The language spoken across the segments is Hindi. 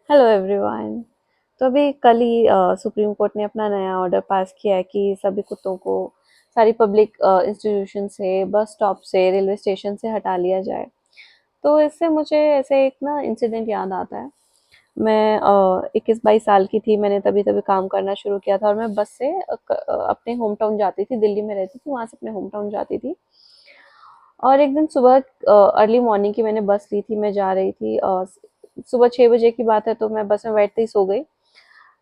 Hello everyone. तो अभी कल ही सुप्रीम कोर्ट ने अपना नया ऑर्डर पास किया है कि सभी कुत्तों को सारी पब्लिक इंस्टीट्यूशन से, बस स्टॉप से, रेलवे स्टेशन से हटा लिया जाए। तो इससे मुझे ऐसे एक ना इंसिडेंट याद आता है। मैं 21-22 साल की थी। मैंने तभी तभी काम करना शुरू किया था और मैं बस से अपने होम टाउन जाती थी। दिल्ली में रहती थी, वहाँ से अपने होम टाउन जाती थी। और एक दिन सुबह अर्ली मॉर्निंग की मैंने बस ली थी। मैं जा रही थी, सुबह 6 बजे की बात है। तो मैं बस में बैठते ही सो गई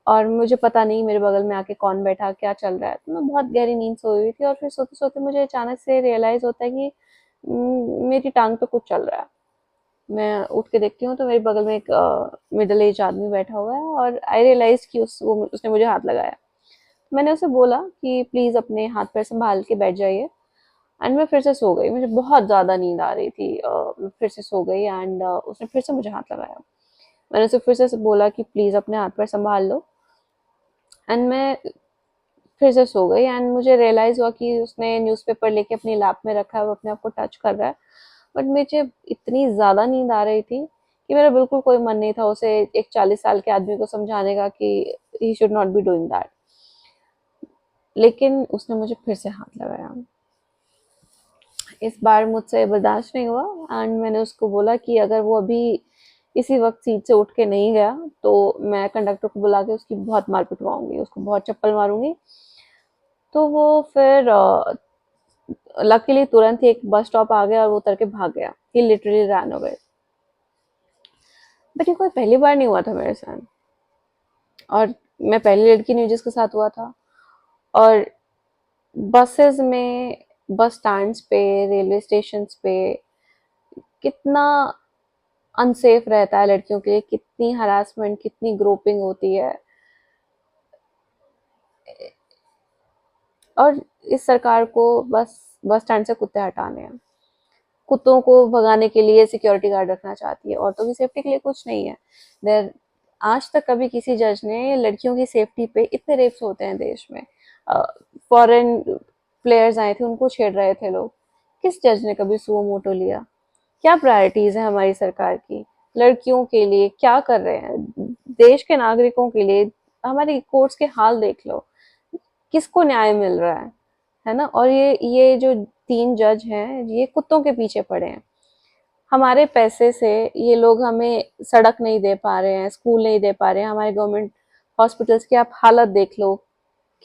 और मुझे पता नहीं मेरे बगल में आके कौन बैठा, क्या चल रहा है। तो मैं बहुत गहरी नींद सोई हुई थी और फिर सोते सोते मुझे अचानक से रियलाइज होता है कि मेरी टांग पे कुछ चल रहा है। मैं उठ के देखती हूँ तो मेरे बगल में एक मिडिल एज आदमी बैठा हुआ है और आई रियलाइज कि उसने मुझे हाथ लगाया। मैंने उसे बोला कि प्लीज अपने हाथ पैर संभाल के बैठ जाइए। एंड मैं फिर से सो गई। मुझे बहुत ज्यादा नींद आ रही थी। मैं फिर से सो गई एंड उसने फिर से मुझे हाथ लगाया। मैंने उसे फिर से बोला कि प्लीज अपने हाथ पैर संभाल लो। एंड मैं फिर से सो गई एंड मुझे रियलाइज हुआ कि उसने न्यूज़पेपर लेके अपनी लैप में रखा है, वो अपने आप को टच कर रहा है। बट मुझे इतनी ज्यादा नींद आ रही थी कि मेरा बिल्कुल कोई मन नहीं था उसे, एक 40 साल के आदमी को समझाने का कि he should not be doing that. लेकिन उसने मुझे फिर से हाथ लगाया। इस बार मुझसे बर्दाश्त नहीं हुआ एंड मैंने उसको बोला कि अगर वो अभी इसी वक्त सीट से उठ के नहीं गया तो मैं कंडक्टर को बुला के उसकी बहुत मार पिटवाऊंगी, उसको बहुत चप्पल मारूंगी। तो वो फिर लकीली तुरंत ही एक बस स्टॉप आ गया और वो उतर के भाग गया। ही लिटरली रैन अवे। बट ये कोई पहली बार नहीं हुआ था मेरे साथ। और मैं पहली लड़की नहीं हूँ जिसके साथ हुआ था। और बसेस में, बस स्टैंड्स पे, रेलवे स्टेशन पे कितना अनसेफ रहता है लड़कियों के लिए, कितनी हरासमेंट, कितनी ग्रोपिंग होती है। और इस सरकार को बस बस स्टैंड से कुत्ते हटाने हैं। कुत्तों को भगाने के लिए सिक्योरिटी गार्ड रखना चाहती है, औरतों की सेफ्टी के लिए कुछ नहीं है। देर आज तक कभी किसी जज ने लड़कियों की सेफ्टी पे, इतने रेप्स होते हैं देश में, फॉरेन प्लेयर्स आए थे उनको छेड़ रहे थे लोग, किस जज ने कभी सुओ मोटो लिया? क्या प्रायोरिटीज है हमारी सरकार की? लड़कियों के लिए क्या कर रहे हैं? देश के नागरिकों के लिए हमारी कोर्ट्स के हाल देख लो। किसको न्याय मिल रहा है ना? और ये जो 3 जज हैं ये कुत्तों के पीछे पड़े हैं। हमारे पैसे से ये लोग हमें सड़क नहीं दे पा रहे हैं, स्कूल नहीं दे पा रहे हैं। हमारे गवर्नमेंट हॉस्पिटल्स की आप हालत देख लो,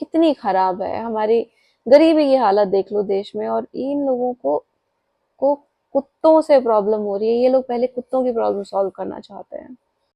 कितनी खराब है। हमारी गरीबी की हालत देख लो देश में। और इन लोगों को कुत्तों से प्रॉब्लम हो रही है। ये लोग पहले कुत्तों की प्रॉब्लम सॉल्व करना चाहते हैं।